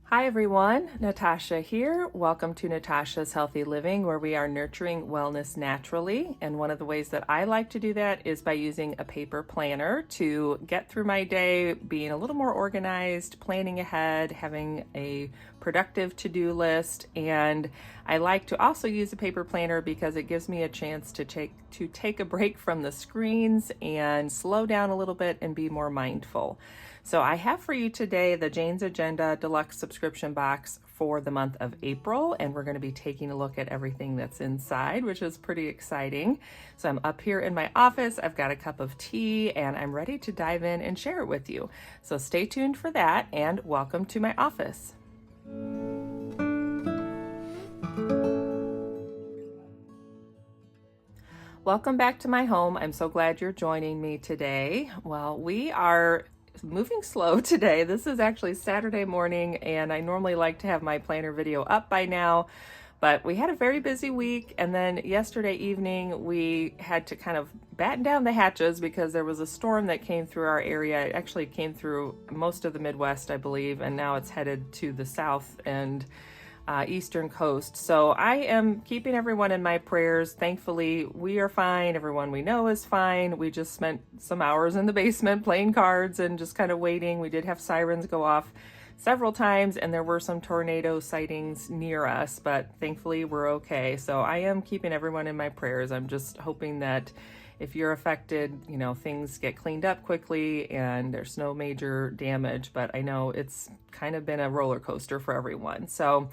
Hi everyone, Natasha here. Welcome to Natasha's Healthy Living, where we are nurturing wellness naturally. And one of the ways that I like to do that is by using a paper planner to get through my day, being a little more organized, planning ahead, having a productive to-do list. And I like to also use a paper planner because it gives me a chance to take a break from the screens and slow down a little bit and be more mindful. So I have for you today the Jane's Agenda Deluxe Subscription Box for the month of April, and we're going to be taking a look at everything that's inside, which is pretty exciting. So I'm up here in my office, I've got a cup of tea, and I'm ready to dive in and share it with you. So stay tuned for that, and welcome to my office. Welcome back to my home. I'm so glad you're joining me today. Well, we are moving slow today. This is actually Saturday morning, and I normally like to have my planner video up by now, but we had a very busy week, and then yesterday evening we had to kind of batten down the hatches because there was a storm that came through our area. It actually came through most of the Midwest, I believe, and now it's headed to the south and eastern coast. So I am keeping everyone in my prayers. Thankfully, we are fine. Everyone we know is fine. We just spent some hours in the basement playing cards and just kind of waiting. We did have sirens go off several times, and there were some tornado sightings near us, but thankfully we're okay. So I am keeping everyone in my prayers. I'm just hoping that if you're affected, you know, things get cleaned up quickly and there's no major damage, but I know it's kind of been a roller coaster for everyone. So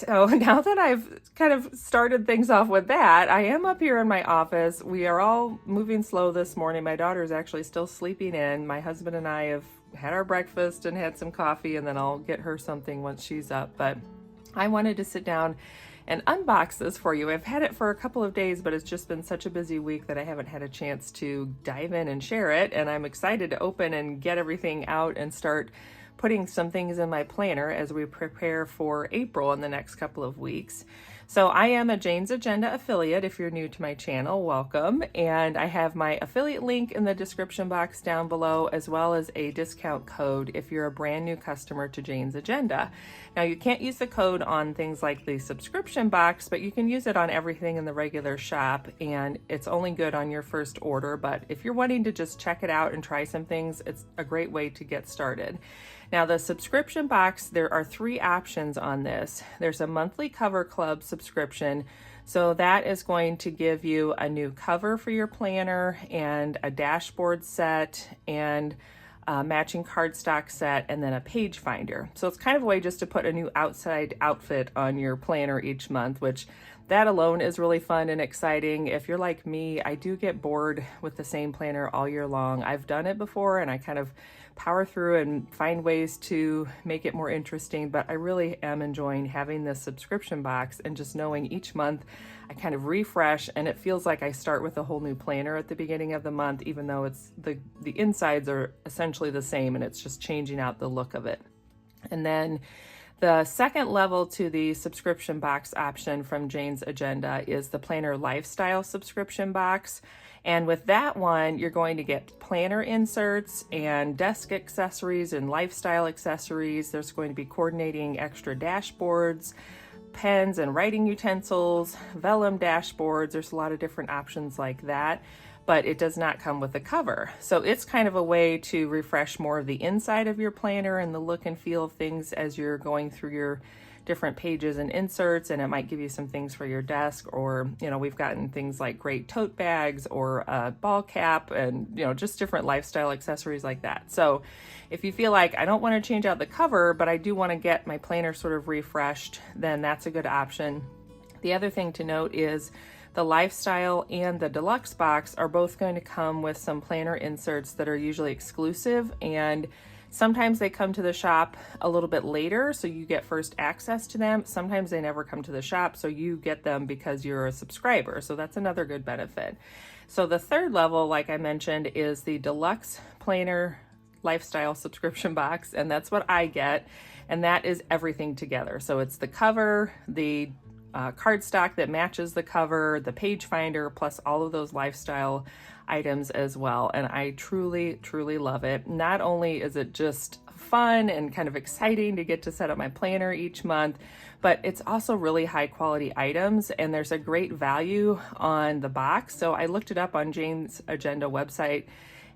now that I've kind of started things off with that, I am up here in my office. We are all moving slow this morning. My daughter is actually still sleeping in. My husband and I have had our breakfast and had some coffee, and then I'll get her something once she's up. But I wanted to sit down and unbox this for you. I've had it for a couple of days, but it's just been such a busy week that I haven't had a chance to dive in and share it. And I'm excited to open and get everything out and start putting some things in my planner as we prepare for April in the next couple of weeks. So I am a Jane's Agenda affiliate. If you're new to my channel, welcome. And I have my affiliate link in the description box down below, as well as a discount code if you're a brand new customer to Jane's Agenda. Now, you can't use the code on things like the subscription box, but you can use it on everything in the regular shop, and it's only good on your first order. But if you're wanting to just check it out and try some things, it's a great way to get started. Now, the subscription box, there are 3 options on this. There's a monthly cover club subscription. So that is going to give you a new cover for your planner and a dashboard set and a matching cardstock set, and then a page finder. So it's kind of a way just to put a new outside outfit on your planner each month, which that alone is really fun and exciting. If you're like me, I do get bored with the same planner all year long. I've done it before, and I kind of power through and find ways to make it more interesting, but I really am enjoying having this subscription box and just knowing each month I kind of refresh, and it feels like I start with a whole new planner at the beginning of the month, even though it's the insides are essentially the same, and it's just changing out the look of it. And then the second level to the subscription box option from Jane's Agenda is the Planner Lifestyle subscription box. And with that one, you're going to get planner inserts and desk accessories and lifestyle accessories. There's going to be coordinating extra dashboards, pens and writing utensils, vellum dashboards. There's a lot of different options like that, but it does not come with a cover. So it's kind of a way to refresh more of the inside of your planner and the look and feel of things as you're going through your different pages and inserts, and it might give you some things for your desk, or, you know, we've gotten things like great tote bags or a ball cap and, you know, just different lifestyle accessories like that. So if you feel like I don't want to change out the cover, but I do want to get my planner sort of refreshed, then that's a good option. The other thing to note is the Lifestyle and the Deluxe box are both going to come with some planner inserts that are usually exclusive and Sometimes they come to the shop a little bit later, so you get first access to them. Sometimes they never come to the shop, so you get them because you're a subscriber. So that's another good benefit. So the third level, like I mentioned, is the Deluxe Planner Lifestyle Subscription Box, and that's what I get. And that is everything together. So it's the cover, the cardstock that matches the cover, the page finder, plus all of those lifestyle items as well. And I truly, truly love it. Not only is it just fun and kind of exciting to get to set up my planner each month, but it's also really high quality items, and there's a great value on the box. So I looked it up on Jane's Agenda website,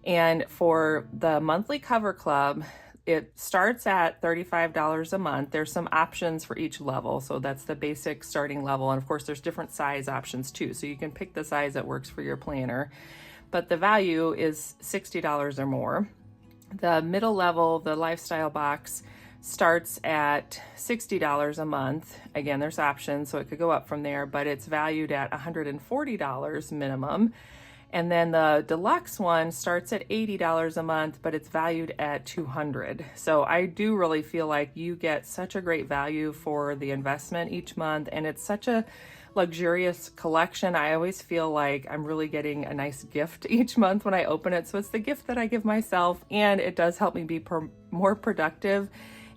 and for the monthly cover club, it starts at $35 a month. There's some options for each level. So that's the basic starting level. And of course, there's different size options too. So you can pick the size that works for your planner. But the value is $60 or more. The middle level, the lifestyle box, starts at $60 a month. Again, there's options, so it could go up from there, but it's valued at $140 minimum. And then the deluxe one starts at $80 a month, but it's valued at $200. So I do really feel like you get such a great value for the investment each month, and it's such a luxurious collection. I always feel like I'm really getting a nice gift each month when I open it. So it's the gift that I give myself, and it does help me be more productive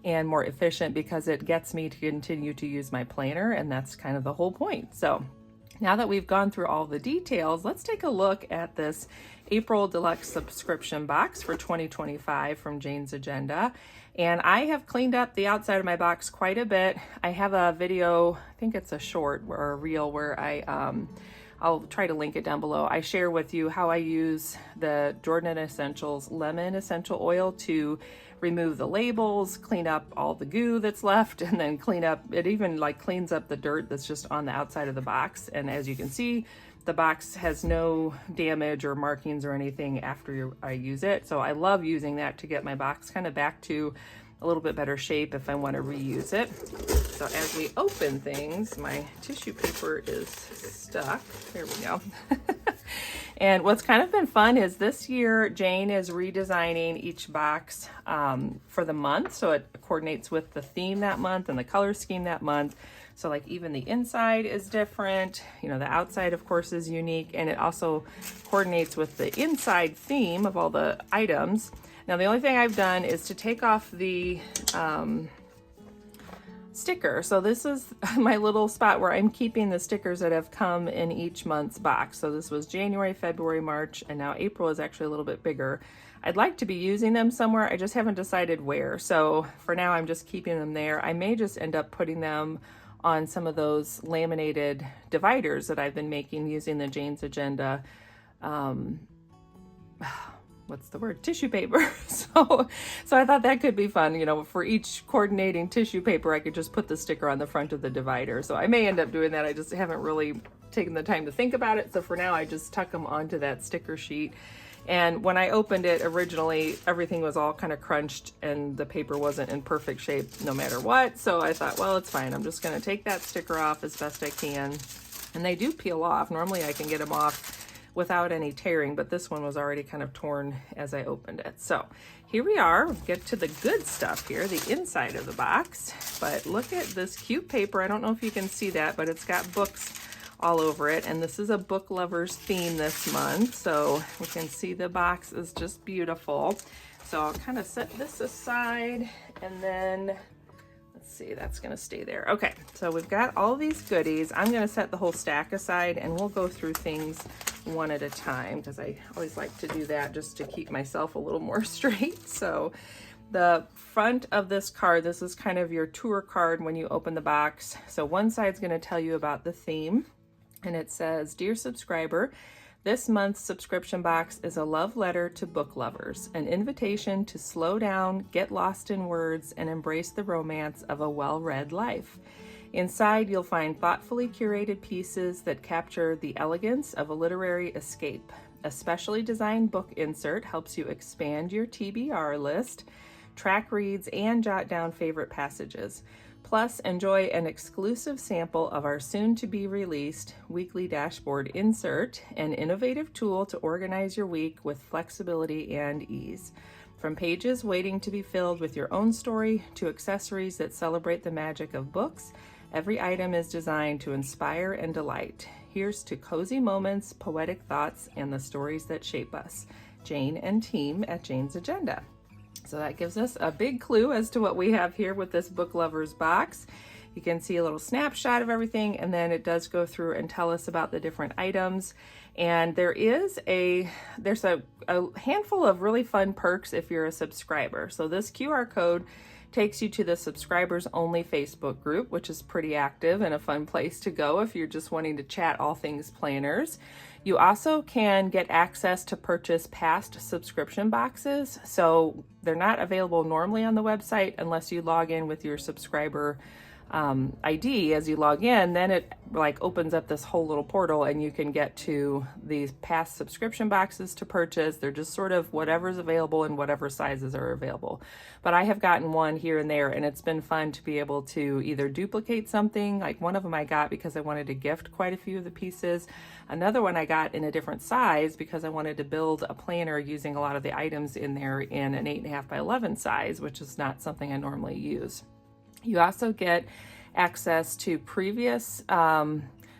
and more efficient because it gets me to continue to use my planner, and that's kind of the whole point. So now that we've gone through all the details, let's take a look at this April Deluxe Subscription Box for 2025 from Jane's Agenda. And I have cleaned up the outside of my box quite a bit. I have a video, I think it's a short or a reel, where I'll try to link it down below. I share with you how I use the Jordan Essentials Lemon Essential Oil to remove the labels, clean up all the goo that's left, and then clean up, it even like cleans up the dirt that's just on the outside of the box. And as you can see, the box has no damage or markings or anything after I use it. So I love using that to get my box kind of back to a little bit better shape if I want to reuse it. So as we open things, my tissue paper is stuck. There we go. And what's kind of been fun is this year, Jane is redesigning each box for the month. So it coordinates with the theme that month and the color scheme that month. So like even the inside is different. You know, the outside of course is unique, and it also coordinates with the inside theme of all the items. Now the only thing I've done is to take off the sticker. So this is my little spot where I'm keeping the stickers that have come in each month's box. So this was January, February, March, and now April is actually a little bit bigger. I'd like to be using them somewhere. I just haven't decided where. So for now, I'm just keeping them there. I may just end up putting them on some of those laminated dividers that I've been making using the Jane's Agenda what's the word? Tissue paper. So I thought that could be fun. You know, for each coordinating tissue paper, I could just put the sticker on the front of the divider. So I may end up doing that. I just haven't really taken the time to think about it. So for now, I just tuck them onto that sticker sheet. And when I opened it originally, everything was all kind of crunched and the paper wasn't in perfect shape no matter what. So I thought, well, it's fine. I'm just going to take that sticker off as best I can. And they do peel off. Normally I can get them off without any tearing, but this one was already kind of torn as I opened it. So here we are. We'll get to the good stuff here, the inside of the box. But look at this cute paper. I don't know if you can see that, but it's got books all over it, and this is a book lovers theme this month, so we can see the box is just beautiful. So I'll kind of set this aside, and then let's see, that's going to stay there. Okay, so we've got all these goodies. I'm going to set the whole stack aside, and we'll go through things one at a time because I always like to do that just to keep myself a little more straight. So the front of this card, this is kind of your tour card when you open the box. So one side's going to tell you about the theme. And it says, "Dear subscriber, this month's subscription box is a love letter to book lovers, an invitation to slow down, get lost in words, and embrace the romance of a well-read life. Inside, you'll find thoughtfully curated pieces that capture the elegance of a literary escape. A specially designed book insert helps you expand your TBR list, track reads, and jot down favorite passages. Plus, enjoy an exclusive sample of our soon-to-be-released weekly dashboard insert, an innovative tool to organize your week with flexibility and ease. From pages waiting to be filled with your own story to accessories that celebrate the magic of books, every item is designed to inspire and delight. Here's to cozy moments, poetic thoughts, and the stories that shape us. Jane and team at Jane's Agenda. So that gives us a big clue as to what we have here with this book lovers box. You can see a little snapshot of everything, and then it does go through and tell us about the different items. And there's a handful of really fun perks if you're a subscriber. So this QR code takes you to the subscribers only Facebook group, which is pretty active and a fun place to go if you're just wanting to chat all things planners. You also can get access to purchase past subscription boxes. So they're not available normally on the website unless you log in with your subscriber ID. As you log in, then it like opens up this whole little portal and you can get to these past subscription boxes to purchase. They're just sort of whatever's available and whatever sizes are available. But I have gotten one here and there, and it's been fun to be able to either duplicate something, like one of them I got because I wanted to gift quite a few of the pieces. Another one I got in a different size because I wanted to build a planner using a lot of the items in there in an 8.5 by 11 size, which is not something I normally use. You also get access to previous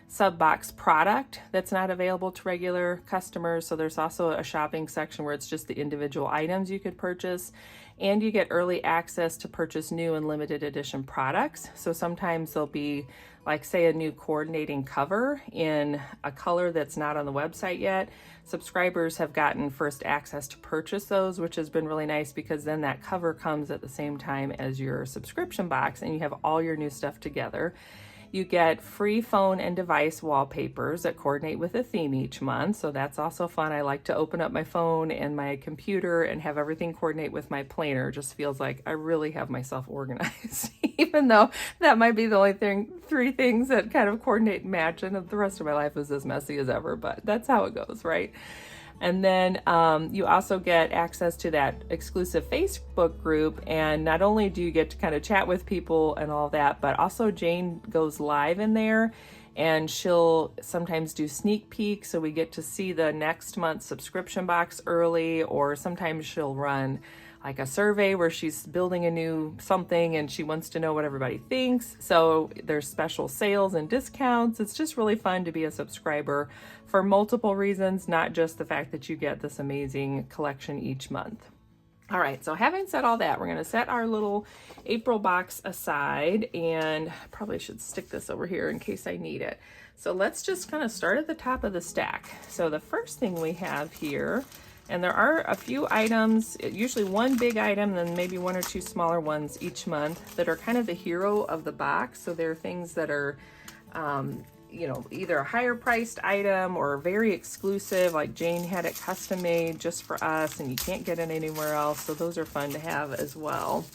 sub-box product that's not available to regular customers. So there's also a shopping section where it's just the individual items you could purchase. And you get early access to purchase new and limited edition products. So sometimes there'll be, like, say, a new coordinating cover in a color that's not on the website yet. Subscribers have gotten first access to purchase those, which has been really nice because then that cover comes at the same time as your subscription box and you have all your new stuff together. You get free phone and device wallpapers that coordinate with a theme each month. So that's also fun. I like to open up my phone and my computer and have everything coordinate with my planner. It just feels like I really have myself organized, even though that might be the only three things that kind of coordinate and match, and the rest of my life is as messy as ever, but that's how it goes, right? And then you also get access to that exclusive Facebook group. And not only do you get to kind of chat with people and all that, but also Jane goes live in there and she'll sometimes do sneak peeks. So we get to see the next month's subscription box early, or sometimes she'll run like a survey where she's building a new something and she wants to know what everybody thinks. So there's special sales and discounts. It's just really fun to be a subscriber for multiple reasons, not just the fact that you get this amazing collection each month. All right, so having said all that, we're going to set our little April box aside, and I probably should stick this over here in case I need it. So let's just kind of start at the top of the stack. So the first thing we have here, and there are a few items, usually one big item, then maybe one or two smaller ones each month that are kind of the hero of the box. So they're things that are, you know, either a higher priced item or very exclusive, like Jane had it custom made just for us and you can't get it anywhere else. So those are fun to have as well.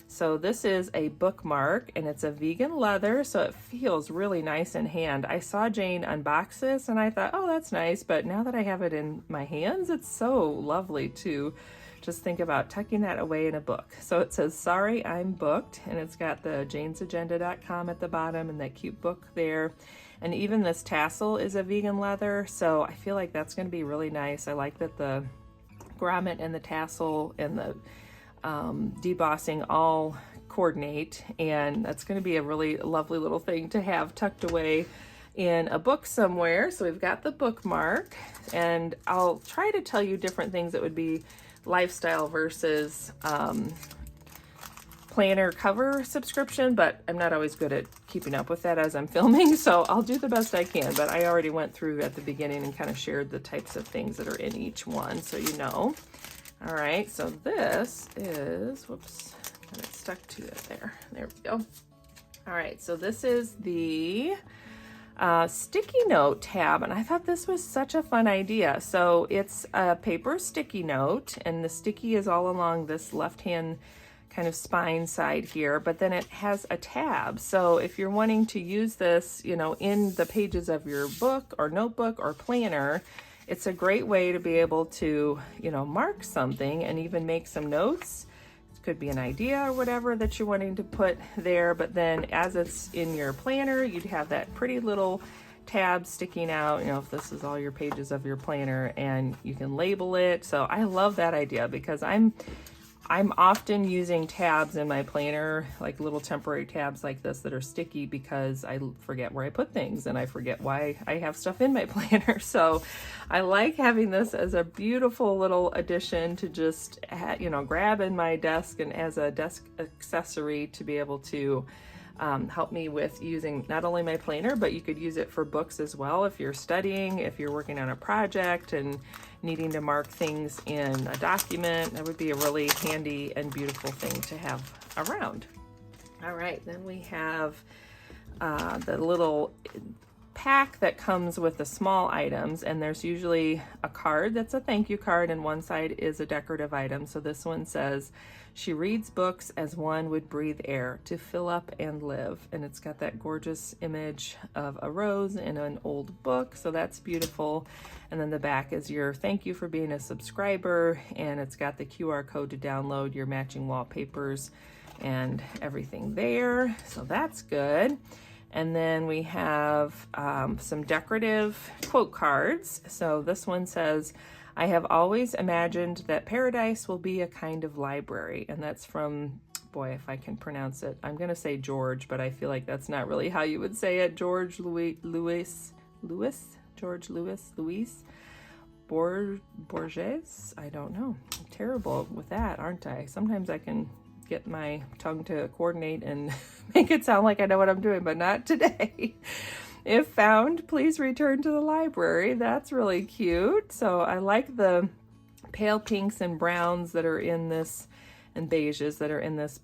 So this is a bookmark and it's a vegan leather, so it feels really nice in hand. I saw Jane unbox this and I thought, oh, that's nice, but now that I have it in my hands, it's so lovely to just think about tucking that away in a book. So it says, sorry, I'm booked, and it's got the janesagenda.com at the bottom and that cute book there. And even this tassel is a vegan leather, so I feel like that's going to be really nice. I like that the grommet and the tassel and the debossing all coordinate, and that's going to be a really lovely little thing to have tucked away in a book somewhere. So we've got the bookmark, and I'll try to tell you different things that would be lifestyle versus planner cover subscription, but I'm not always good at keeping up with that as I'm filming, so I'll do the best I can. But I already went through at the beginning and kind of shared the types of things that are in each one, so you know. All right, so this is, whoops, got it stuck to it there. There we go. All right, so this is the sticky note tab, and I thought this was such a fun idea. So it's a paper sticky note, and the sticky is all along this left-hand kind of spine side here, but then it has a tab. So if you're wanting to use this, you know, in the pages of your book or notebook or planner, it's a great way to be able to, you know, mark something and even make some notes. It could be an idea or whatever that you're wanting to put there, but then as it's in your planner, you'd have that pretty little tabs sticking out, you know, if this is all your pages of your planner, and you can label it. So I love that idea because I'm often using tabs in my planner, like little temporary tabs like this that are sticky, because I forget where I put things and I forget why I have stuff in my planner. So I like having this as a beautiful little addition to just, you know, grab in my desk and as a desk accessory to be able to help me with using not only my planner, but you could use it for books as well. If you're studying, if you're working on a project and needing to mark things in a document, that would be a really handy and beautiful thing to have around. All right, then we have the little pack that comes with the small items, and there's usually a card that's a thank you card, and one side is a decorative item. So this one says, "She reads books as one would breathe air, to fill up and live." And it's got that gorgeous image of a rose in an old book, so that's beautiful. And then the back is your thank you for being a subscriber, and it's got the QR code to download your matching wallpapers and everything there, so that's good. And then we have some decorative quote cards. So this one says, "I have always imagined that paradise will be a kind of library." And that's from, boy, if I can pronounce it, I'm going to say George, but I feel like that's not really how you would say it. George Louis Borges? I don't know. I'm terrible with that, aren't I? Sometimes I can get my tongue to coordinate and make it sound like I know what I'm doing, but not today. "If found, please return to the library." That's really cute. So I like the pale pinks and browns that are in this, and beiges that are in this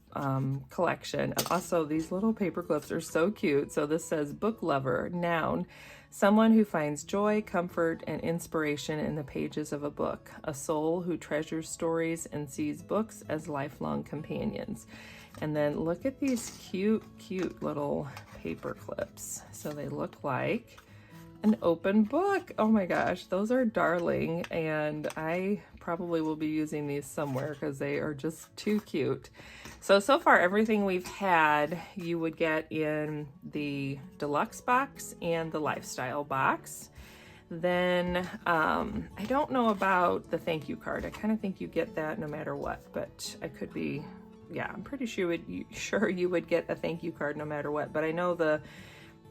collection. And also these little paper clips are so cute. So this says, "Book lover, noun, someone who finds joy, comfort, and inspiration in the pages of a book, a soul who treasures stories and sees books as lifelong companions." And then look at these cute, cute little paper clips. So they look like an open book. Oh my gosh, those are darling, and I probably will be using these somewhere because they are just too cute. So far everything we've had you would get in the deluxe box and the lifestyle box. Then I don't know about the thank you card. I kind of think you get that no matter what, but I could be, yeah, I'm pretty sure you would get a thank you card no matter what. But I know the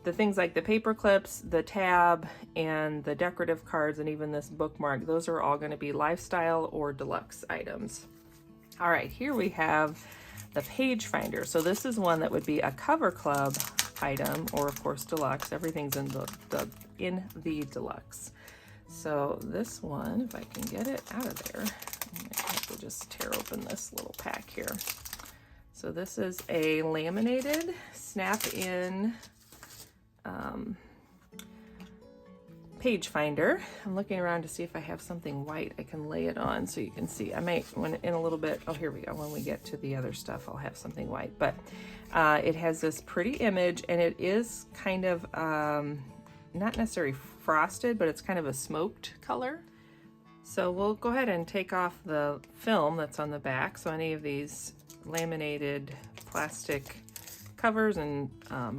things like the paper clips, the tab, and the decorative cards, and even this bookmark, those are all going to be lifestyle or deluxe items. All right, here we have the page finder. So this is one that would be a cover club item, or of course deluxe. Everything's in the deluxe. So this one, if I can get it out of there, I might have to just tear open this little pack here. So this is a laminated snap-in page finder. I'm looking around to see if I have something white I can lay it on so you can see. I might, when in a little bit, oh, here we go. When we get to the other stuff, I'll have something white. But it has this pretty image, and it is kind of not necessarily frosted, but it's kind of a smoked color. So we'll go ahead and take off the film that's on the back. So any of these laminated plastic covers and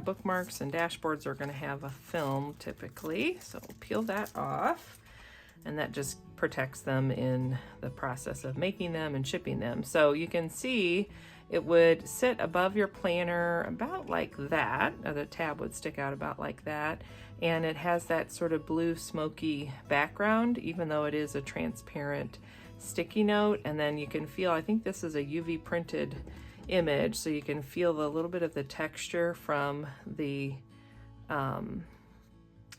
bookmarks and dashboards are going to have a film typically. So we'll peel that off, and that just protects them in the process of making them and shipping them. So you can see it would sit above your planner about like that, or the tab would stick out about like that, and it has that sort of blue smoky background, even though it is a transparent sticky note. And then you can feel, I think this is a UV printed image, so you can feel a little bit of the texture from the I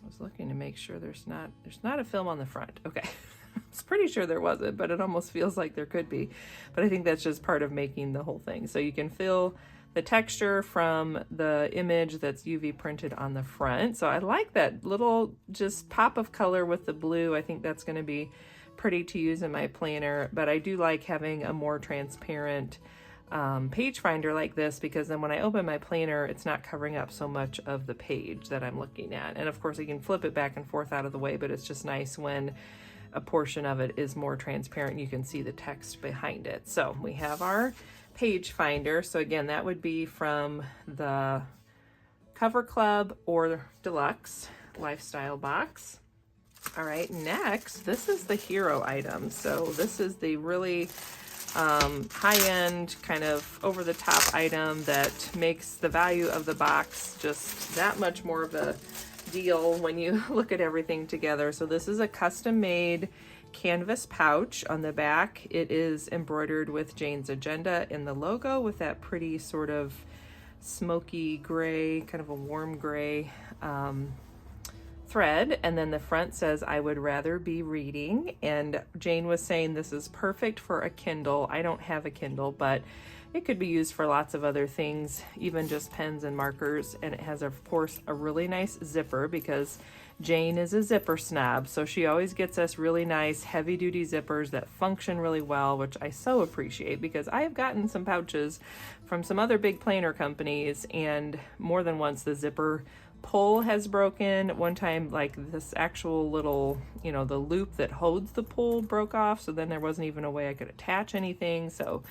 was looking to make sure there's not a film on the front. Okay. I was pretty sure there wasn't, but it almost feels like there could be. But I think that's just part of making the whole thing. So you can feel the texture from the image that's UV printed on the front. So I like that little just pop of color with the blue. I think that's going to be pretty to use in my planner, but I do like having a more transparent page finder like this, because then when I open my planner, it's not covering up so much of the page that I'm looking at. And of course I can flip it back and forth out of the way, but it's just nice when a portion of it is more transparent and you can see the text behind it. So we have our page finder. So again, that would be from the Cover Club or Deluxe. lifestyle box. All right, next, this is the hero item. So this is the really high-end, kind of over-the-top item that makes the value of the box just that much more of a deal when you look at everything together. So this is a custom-made canvas pouch. On the back, it is embroidered with Jane's agenda in the logo with that pretty sort of smoky gray, kind of a warm gray thread, and then the front says, "I would rather be reading." And Jane was saying this is perfect for a Kindle. I don't have a Kindle, but it could be used for lots of other things, even just pens and markers. And it has, of course, a really nice zipper because Jane is a zipper snob, so she always gets us really nice heavy-duty zippers that function really well, which I so appreciate because I have gotten some pouches from some other big planner companies, and more than once the zipper pull has broken. One time, like this actual little, you know, the loop that holds the pull broke off, so then there wasn't even a way I could attach anything. So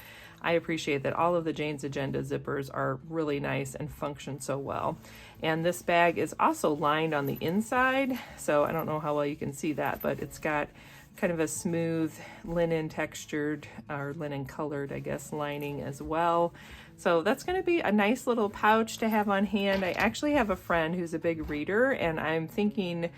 I appreciate that all of the Jane's Agenda zippers are really nice and function so well. And this bag is also lined on the inside, so I don't know how well you can see that, but it's got kind of a smooth linen textured, or linen colored, I guess, lining as well. So that's going to be a nice little pouch to have on hand. I actually have a friend who's a big reader, and I'm thinking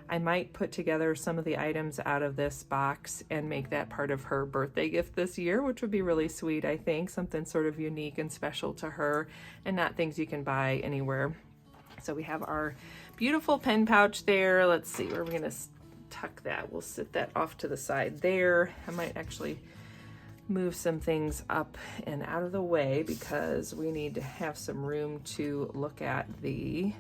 I might put together some of the items out of this box and make that part of her birthday gift this year, which would be really sweet, I think. Something sort of unique and special to her and not things you can buy anywhere. So we have our beautiful pen pouch there. Let's see, where are we going to tuck that? We'll sit that off to the side there. I might actually move some things up and out of the way because we need to have some room to look at the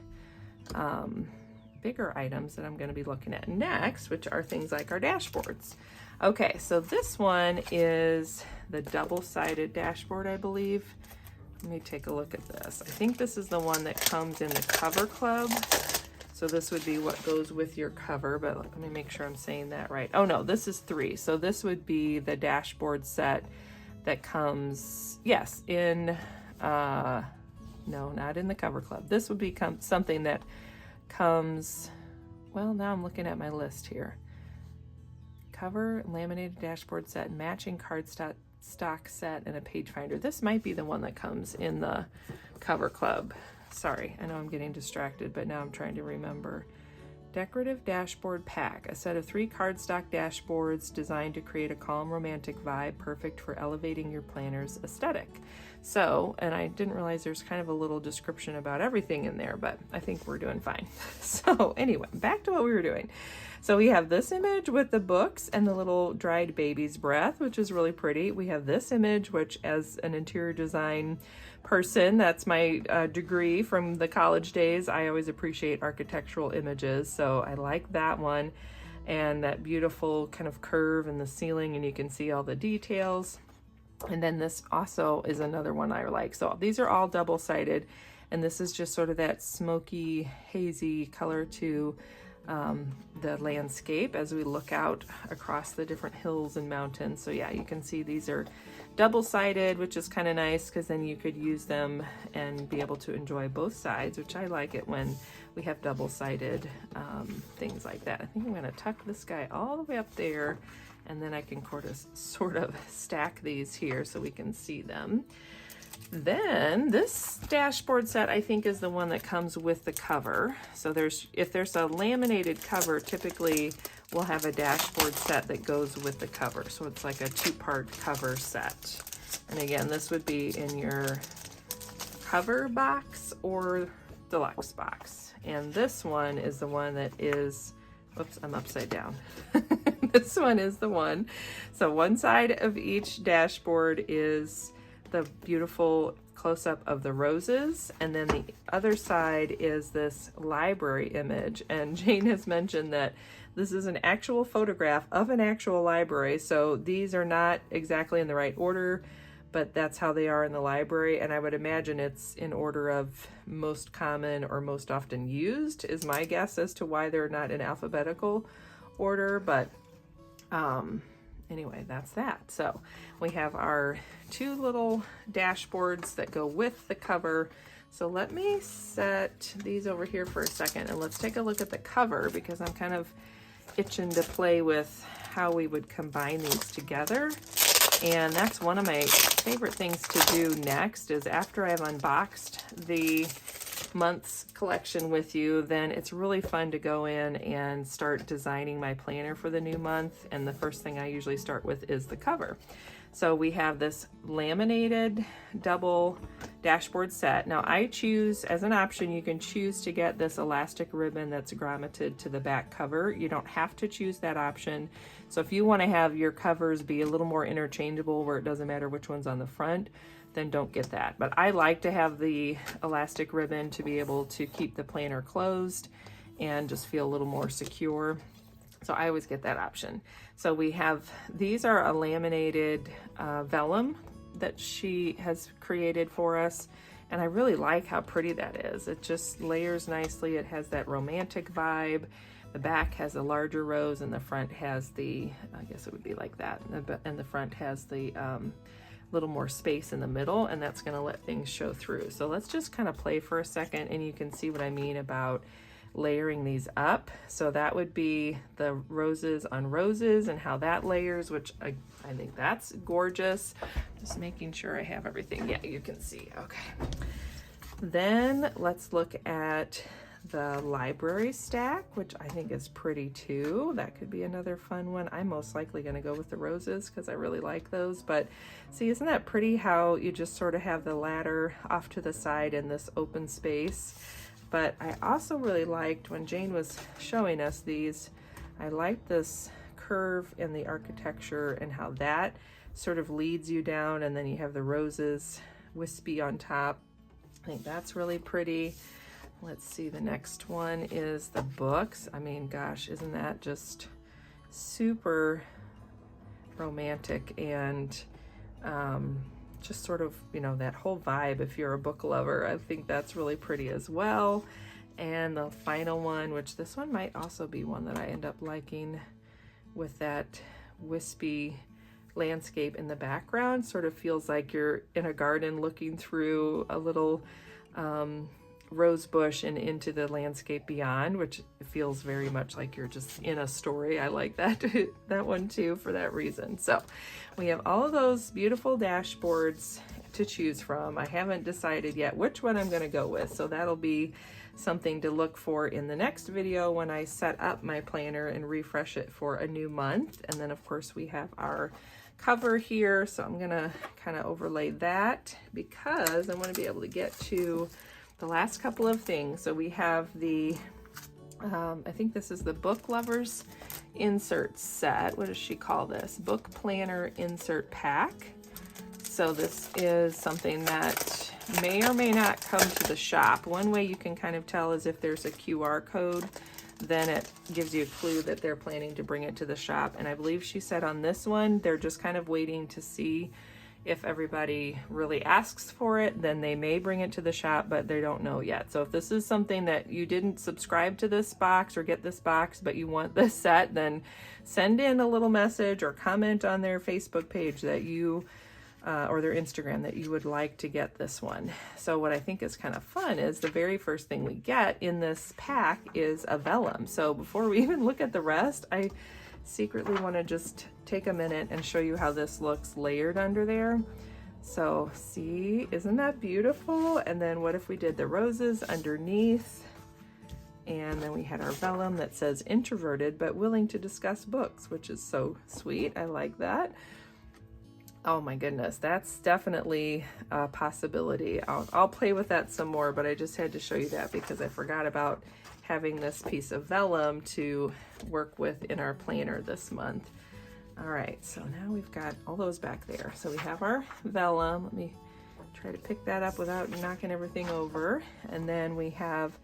bigger items that I'm going to be looking at next, which are things like our dashboards. Okay, so this one is the double-sided dashboard, I believe. Let me take a look at this. I think this is the one that comes in the cover club. So this would be what goes with your cover, but let me make sure I'm saying that right. Oh no, this is 3. So this would be the dashboard set that comes, yes, in, no, not in the cover club. This would become something that comes, well, now I'm looking at my list here. Cover, laminated dashboard set, matching cardstock set, and a page finder. This might be the one that comes in the cover club. Sorry, I know I'm getting distracted, but now I'm trying to remember. Decorative dashboard pack, a set of 3 cardstock dashboards designed to create a calm, romantic vibe, perfect for elevating your planner's aesthetic. So, and I didn't realize there's kind of a little description about everything in there, but I think we're doing fine. So anyway, back to what we were doing. So we have this image with the books and the little dried baby's breath, which is really pretty. We have this image, which as an interior design person, that's my degree from the college days. I always appreciate architectural images, so I like that one. And that beautiful kind of curve in the ceiling, and you can see all the details. And then this also is another one I like. So these are all double-sided, and this is just sort of that smoky, hazy color to the landscape as we look out across the different hills and mountains. So yeah, you can see these are double-sided, which is kind of nice because then you could use them and be able to enjoy both sides, which I like it when we have double-sided things like that. I think I'm going to tuck this guy all the way up there, and then I can sort of stack these here so we can see them. Then this dashboard set, I think, is the one that comes with the cover. So if there's a laminated cover, typically we'll have a dashboard set that goes with the cover. So it's like a 2-part cover set. And again, this would be in your cover box or deluxe box. And this one is the one that is, oops, I'm upside down. This one is the one. So one side of each dashboard is the beautiful close-up of the roses, and then the other side is this library image. And Jane has mentioned that this is an actual photograph of an actual library, so these are not exactly in the right order, but that's how they are in the library, and I would imagine it's in order of most common or most often used is my guess as to why they're not in alphabetical order. But anyway, that's that. So we have our 2 little dashboards that go with the cover. So let me set these over here for a second and let's take a look at the cover, because I'm kind of itching to play with how we would combine these together. And that's one of my favorite things to do next, is after I've unboxed the month's collection with you, then it's really fun to go in and start designing my planner for the new month. And the first thing I usually start with is the cover. So we have this laminated double dashboard set. Now I choose, as an option, you can choose to get this elastic ribbon that's grommeted to the back cover. You don't have to choose that option. So if you want to have your covers be a little more interchangeable, where it doesn't matter which one's on the front, then don't get that. But I like to have the elastic ribbon to be able to keep the planner closed and just feel a little more secure. So I always get that option. So we have, these are a laminated vellum that she has created for us. And I really like how pretty that is. It just layers nicely. It has that romantic vibe. The back has a larger rose and the front has the, I guess it would be like that. And the front has the little more space in the middle, and that's gonna let things show through. So let's just kind of play for a second and you can see what I mean about layering these up. So that would be the roses on roses and how that layers, which I think that's gorgeous. Just making sure I have everything. Yeah, you can see. Okay. Then let's look at the library stack, which I think is pretty too. That could be another fun one. I'm most likely going to go with the roses because I really like those. But see, isn't that pretty how you just sort of have the ladder off to the side in this open space? But I also really liked when Jane was showing us these, I liked this curve in the architecture and how that sort of leads you down, and then you have the roses wispy on top. I think that's really pretty. Let's see, the next one is the books. I mean, gosh, isn't that just super romantic and just sort of, you know, that whole vibe if you're a book lover. I think that's really pretty as well. And the final one, which this one might also be one that I end up liking, with that wispy landscape in the background. Sort of feels like you're in a garden looking through a little rose bush and into the landscape beyond, which feels very much like you're just in a story. I like that that one too for that reason. So we have all of those beautiful dashboards to choose from. I haven't decided yet which one I'm going to go with, so that'll be something to look for in the next video when I set up my planner and refresh it for a new month. And then of course we have our cover here, so I'm gonna kind of overlay that because I want to be able to get to the last couple of things. So we have the I think this is the Book Lovers insert set. What does she call this? Book Planner Insert Pack. So this is something that may or may not come to the shop. One way you can kind of tell is if there's a QR code, then it gives you a clue that they're planning to bring it to the shop. And I believe she said on this one, they're just kind of waiting to see if everybody really asks for it, then they may bring it to the shop, but they don't know yet. So if this is something that you didn't subscribe to this box or get this box, but you want this set, then send in a little message or comment on their Facebook page that you, or their Instagram, that you would like to get this one. So what I think is kind of fun is the very first thing we get in this pack is a vellum. So before we even look at the rest, I secretly want to just take a minute and show you how this looks layered under there. So see, isn't that beautiful? And then what if we did the roses underneath, and then we had our vellum that says introverted but willing to discuss books, which is so sweet. I like that. Oh my goodness, that's definitely a possibility. I'll play with that some more, but I just had to show you that because I forgot about having this piece of vellum to work with in our planner this month. All right, so now we've got all those back there. So we have our vellum. Let me try to pick that up without knocking everything over. And then we have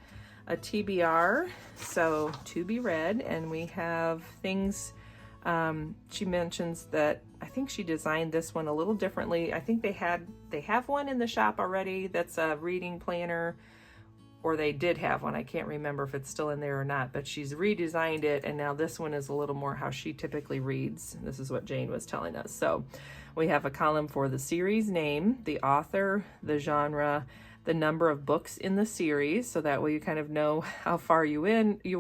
a TBR, so to be read, and we have things. She mentions that I think she designed this one a little differently. I think they have one in the shop already that's a reading planner, or they did have one. I can't remember if it's still in there or not, but she's redesigned it, and now this one is a little more how she typically reads. This is what Jane was telling us. So we have a column for the series name, the author, the genre, the number of books in the series, so that way you kind of know how far you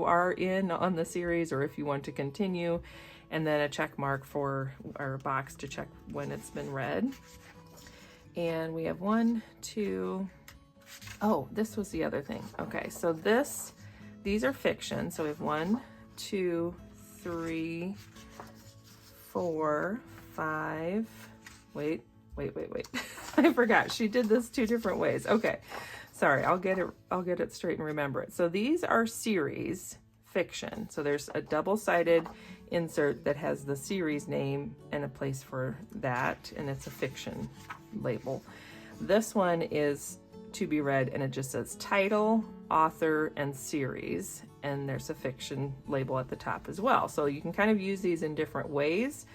are in on the series, or if you want to continue, and then a check mark for our box to check when it's been read. And we have 1, 2, oh, this was the other thing. Okay, so these are fiction. So we have 1, 2, 3, 4, 5. Wait. I forgot. She did this 2 different ways. Okay. Sorry, I'll get it straight and remember it. So these are series fiction. So there's a double-sided insert that has the series name and a place for that, and it's a fiction label. This one is to be read, and it just says title, author, and series, and there's a fiction label at the top as well. So you can kind of use these in different ways.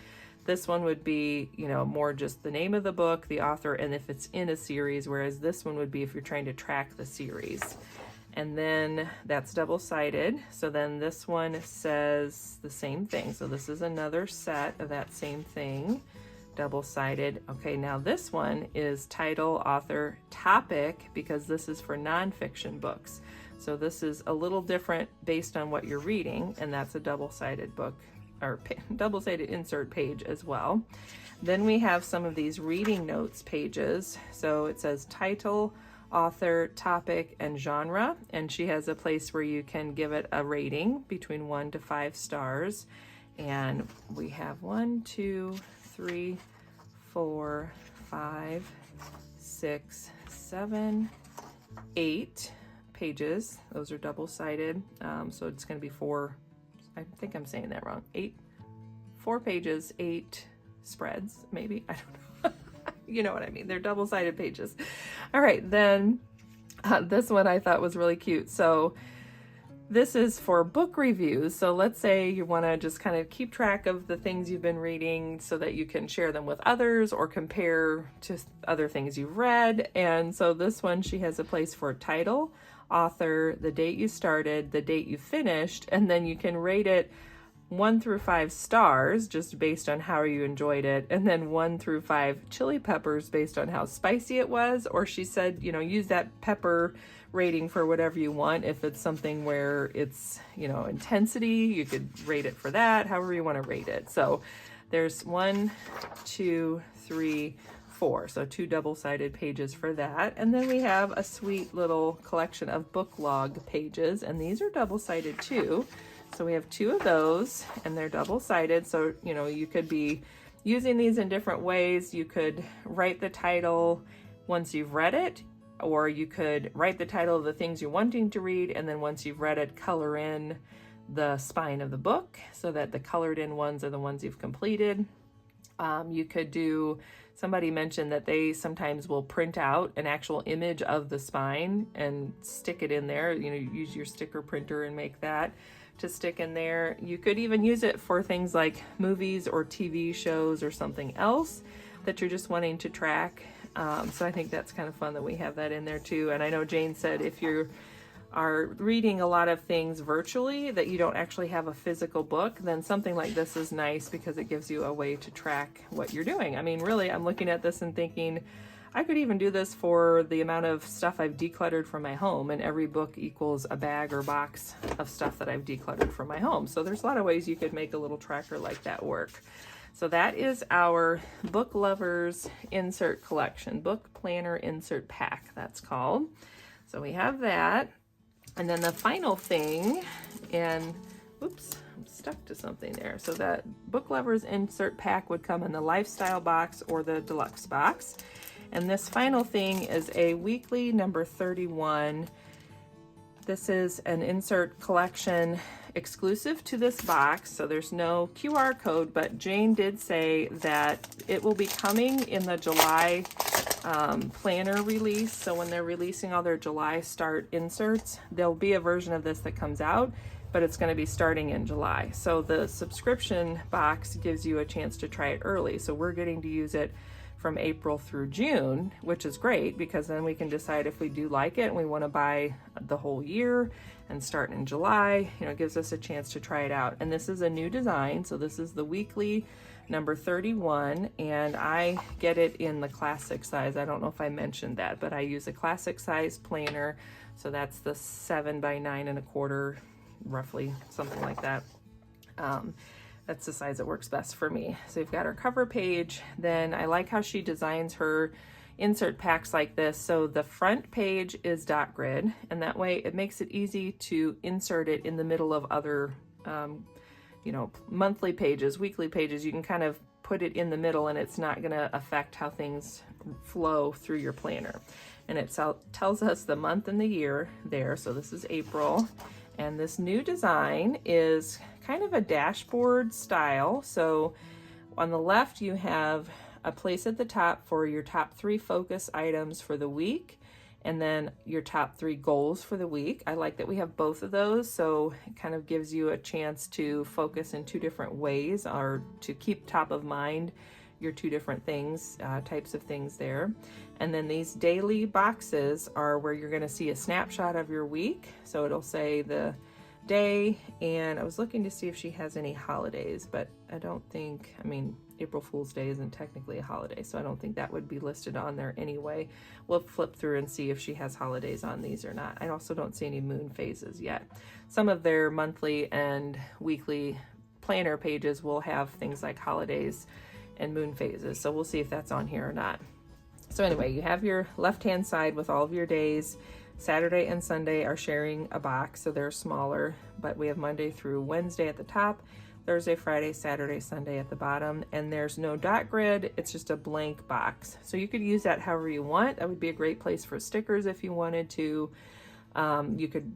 This one would be, you know, more just the name of the book, the author, and if it's in a series, whereas this one would be if you're trying to track the series. And then that's double-sided. So then this one says the same thing. So this is another set of that same thing, double-sided. Okay, now this one is title, author, topic, because this is for nonfiction books. So this is a little different based on what you're reading, and that's a double-sided book, or double-sided insert page as well. Then we have some of these reading notes pages. So it says title, author, topic, and genre, and she has a place where you can give it a rating between 1 to 5 stars. And we have 1, 2, 3, 4, 5, 6, 7, 8 pages. Those are double-sided, so it's going to be 4. I think I'm saying that wrong. 4 pages, 8 spreads, maybe. I don't know. You know what I mean. They're double-sided pages. All right, then this one I thought was really cute. So this is for book reviews. So let's say you want to just kind of keep track of the things you've been reading so that you can share them with others or compare to other things you've read. And so this one, she has a place for title, author, the date you started, the date you finished, and then you can rate it 1 through 5 stars just based on how you enjoyed it, and then 1 through 5 chili peppers based on how spicy it was. Or she said, you know, use that pepper rating for whatever you want. If it's something where it's, you know, intensity, you could rate it for that, however you want to rate it. So there's 1, 2, 3, 4. So 2 double-sided pages for that. And then we have a sweet little collection of book log pages, and these are double-sided too. So we have 2 of those, and they're double-sided. So, you know, you could be using these in different ways. You could write the title once you've read it, or you could write the title of the things you're wanting to read, and then once you've read it, color in the spine of the book so that the colored in ones are the ones you've completed. You could do, somebody mentioned that they sometimes will print out an actual image of the spine and stick it in there. You know, use your sticker printer and make that to stick in there. You could even use it for things like movies or TV shows or something else that you're just wanting to track. So I think that's kind of fun that we have that in there too. And I know Jane said if you are reading a lot of things virtually that you don't actually have a physical book, then something like this is nice because it gives you a way to track what you're doing. I mean, really, I'm looking at this and thinking, I could even do this for the amount of stuff I've decluttered from my home, and every book equals a bag or box of stuff that I've decluttered from my home. So there's a lot of ways you could make a little tracker like that work. So that is our Book Lovers Insert Collection, Book Planner Insert Pack, that's called. So we have that. And then the final thing, and oops, I'm stuck to something there. So that Book Lovers Insert Pack would come in the Lifestyle box or the Deluxe box. And this final thing is a weekly number 31. This is an insert collection exclusive to this box, so there's no QR code, but Jane did say that it will be coming in the July planner release. So when they're releasing all their July start inserts, there'll be a version of this that comes out, but it's going to be starting in July. So the subscription box gives you a chance to try it early. So we're getting to use it from April through June, which is great because then we can decide if we do like it and we want to buy the whole year and start in July. You know, it gives us a chance to try it out. And this is a new design. So this is the weekly number 31, and I get it in the classic size. I don't know if I mentioned that, but I use a classic size planner. So that's the 7 by 9.25, roughly, something like that. That's the size that works best for me. So you've got our cover page. Then I like how she designs her insert packs like this. So the front page is dot grid, and that way it makes it easy to insert it in the middle of other, monthly pages, weekly pages. You can kind of put it in the middle and it's not gonna affect how things flow through your planner. And it tells us the month and the year there. So this is April. And this new design is kind of a dashboard style. So on the left, you have a place at the top for your top 3 focus items for the week, and then your top 3 goals for the week. I like that we have both of those, so it kind of gives you a chance to focus in 2 different ways, or to keep top of mind your 2 different things, types of things there. And then these daily boxes are where you're gonna see a snapshot of your week. So it'll say the day, and I was looking to see if she has any holidays, but I don't think, April Fool's Day isn't technically a holiday, so I don't think that would be listed on there anyway. We'll flip through and see if she has holidays on these or not. I also don't see any moon phases yet. Some of their monthly and weekly planner pages will have things like holidays and moon phases, so we'll see if that's on here or not. So anyway, you have your left-hand side with all of your days. Saturday and Sunday are sharing a box, so they're smaller, but we have Monday through Wednesday at the top, Thursday, Friday, Saturday, Sunday at the bottom, and there's no dot grid. It's just a blank box. So you could use that however you want. That would be a great place for stickers if you wanted to. You could,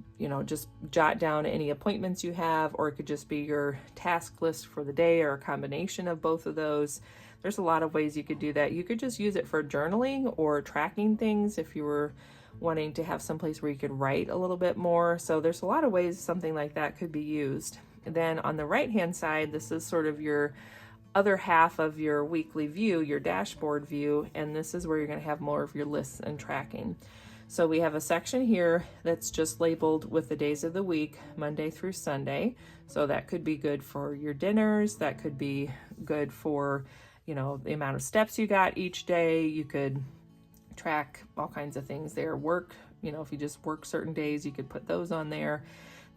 just jot down any appointments you have, or it could just be your task list for the day, or a combination of both of those. There's a lot of ways you could do that. You could just use it for journaling or tracking things if you were wanting to have some place where you could write a little bit more. So there's a lot of ways something like that could be used. And then on the right hand side, this is sort of your other half of your weekly view, your dashboard view, and this is where you're going to have more of your lists and tracking. So we have a section here that's just labeled with the days of the week, Monday through Sunday. So that could be good for your dinners. That could be good for, the amount of steps you got each day. You could track all kinds of things there. Work, if you just work certain days, you could put those on there.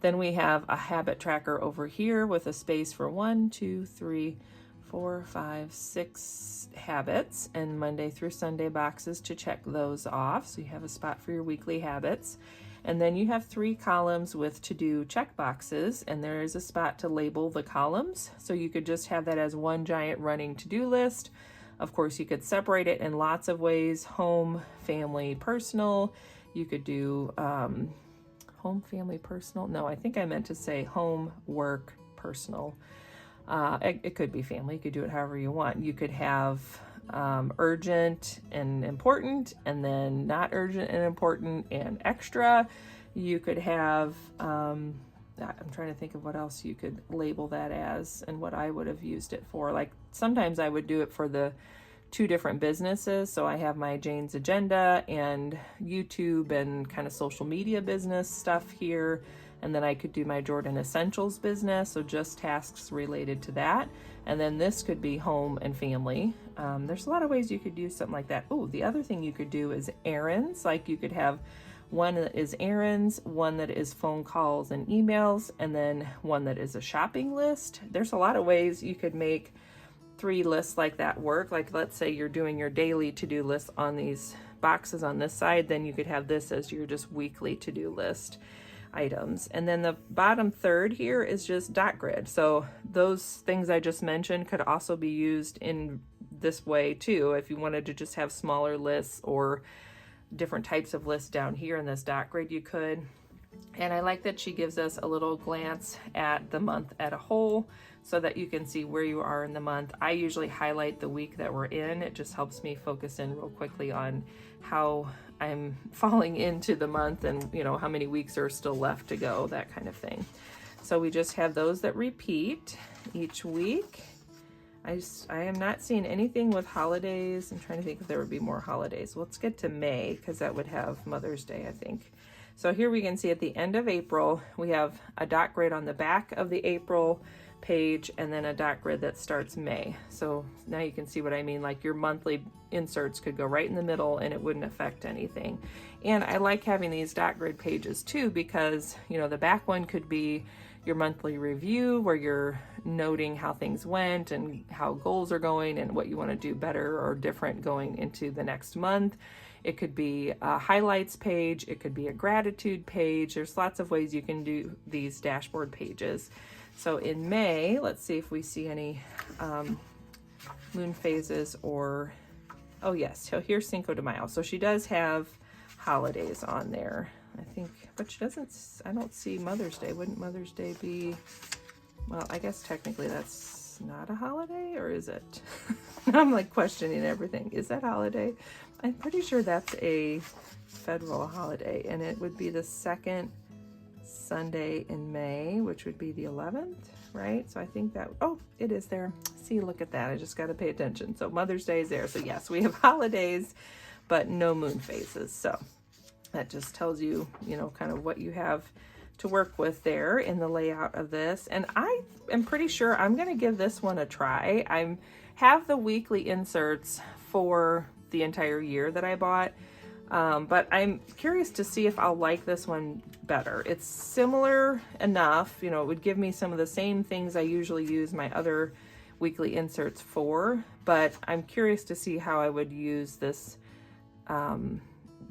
Then we have a habit tracker over here with a space for 1, 2, 3, 4, 5, 6 habits, and Monday through Sunday boxes to check those off. So you have a spot for your weekly habits. And then you have 3 columns with to-do check boxes, and there is a spot to label the columns. So you could just have that as one giant running to-do list. Of course, you could separate it in lots of ways: home, family, personal. You could do home, family, personal. No, I think I meant to say home, work, personal. It could be family. You could do it however you want. You could have urgent and important, and then not urgent and important and extra. You could have, I'm trying to think of what else you could label that as and what I would have used it for. Like sometimes I would do it for the 2 different businesses. So I have my Jane's Agenda and YouTube and kind of social media business stuff here. And then I could do my Jordan Essentials business, so just tasks related to that. And then this could be home and family. There's a lot of ways you could do something like that. Oh, the other thing you could do is errands. Like you could have one that is errands, one that is phone calls and emails, and then one that is a shopping list. There's a lot of ways you could make 3 lists like that work. Like let's say you're doing your daily to-do list on these boxes on this side, then you could have this as your just weekly to-do list items. And then the bottom third here is just dot grid. So those things I just mentioned could also be used in this way too. If you wanted to just have smaller lists or different types of lists down here in this dot grid, you could. And I like that she gives us a little glance at the month at a whole so that you can see where you are in the month. I usually highlight the week that we're in. It just helps me focus in real quickly on how I'm falling into the month and how many weeks are still left to go, that kind of thing. So we just have those that repeat each week. I am not seeing anything with holidays. I'm trying to think if there would be more holidays. Let's get to May because that would have Mother's Day, I think. So here we can see at the end of April, we have a dot grid on the back of the April page, and then a dot grid that starts May. So now you can see what I mean, like your monthly inserts could go right in the middle and it wouldn't affect anything. And I like having these dot grid pages too, because you know, the back one could be your monthly review where you're noting how things went and how goals are going and what you want to do better or different going into the next month. It could be a highlights page, it could be a gratitude page. There's lots of ways you can do these dashboard pages. So in May, let's see if we see any moon phases or, oh yes, so here's Cinco de Mayo. So she does have holidays on there, I think, but she doesn't, I don't see Mother's Day. Wouldn't Mother's Day be, well, I guess technically that's not a holiday, or is it? I'm like questioning everything. Is that holiday? I'm pretty sure that's a federal holiday, and it would be the second Sunday in May, which would be the 11th, right? So I think that, oh, it is there. See, look at that. I just got to pay attention. So Mother's Day is there. So yes, we have holidays, but no moon phases. So that just tells you, you know, kind of what you have to work with there in the layout of this. And I am pretty sure I'm going to give this one a try. I have the weekly inserts for the entire year that I bought, but I'm curious to see if I'll like this one better. It's similar enough, you know, it would give me some of the same things I usually use my other weekly inserts for, but I'm curious to see how I would use this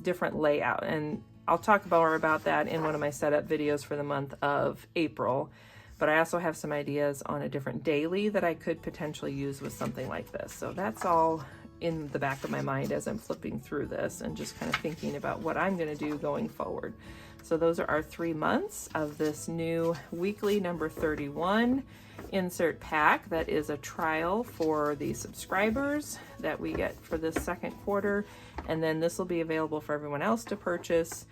different layout. And I'll talk more about that in one of my setup videos for the month of April. But I also have some ideas on a different daily that I could potentially use with something like this. So that's all in the back of my mind as I'm flipping through this and just kind of thinking about what I'm going to do going forward. So those are our 3 months of this new weekly number 31 insert pack. That is a trial for the subscribers that we get for this second quarter. And then this will be available for everyone else to purchase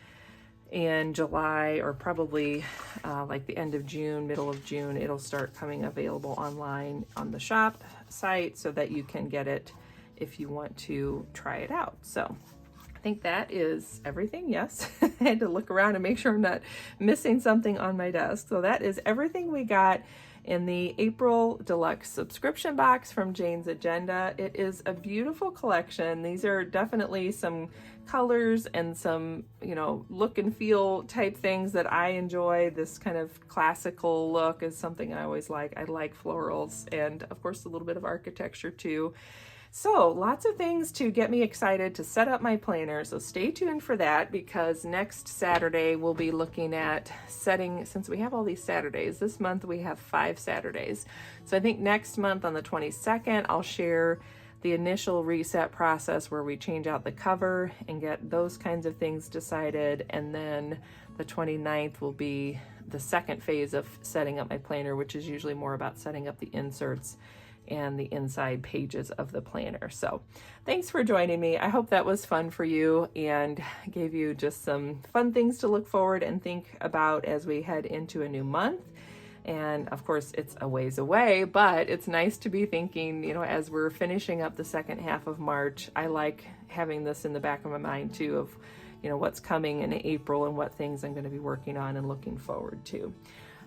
in July, or probably like the end of June, middle of June. It'll start coming available online on the shop site so that you can get it if you want to try it out. So I think that is everything. Yes, I had to look around and make sure I'm not missing something on my desk. So that is everything we got in the April Deluxe Subscription Box from Jane's Agenda. It is a beautiful collection. These are definitely some colors and some, you know, look and feel type things that I enjoy. This kind of classical look is something I always like. I like florals and of course a little bit of architecture too. So lots of things to get me excited to set up my planner. So stay tuned for that, because next Saturday we'll be looking at setting, since we have all these Saturdays, this month we have 5 Saturdays. So I think next month on the 22nd, I'll share the initial reset process where we change out the cover and get those kinds of things decided. And then the 29th will be the second phase of setting up my planner, which is usually more about setting up the inserts and the inside pages of the planner. So thanks for joining me. I hope that was fun for you and gave you just some fun things to look forward and think about as we head into a new month. And of course it's a ways away, but it's nice to be thinking, you know, as we're finishing up the second half of March, I like having this in the back of my mind too, of, you know, what's coming in April and what things I'm going to be working on and looking forward to.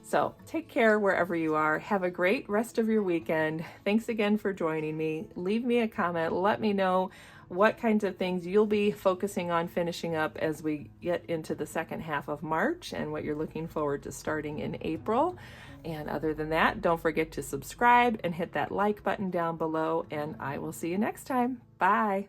So take care wherever you are. Have a great rest of your weekend. Thanks again for joining me. Leave me a comment. Let me know what kinds of things you'll be focusing on finishing up as we get into the second half of March and what you're looking forward to starting in April. And other than that, don't forget to subscribe and hit that like button down below, and I will see you next time. Bye.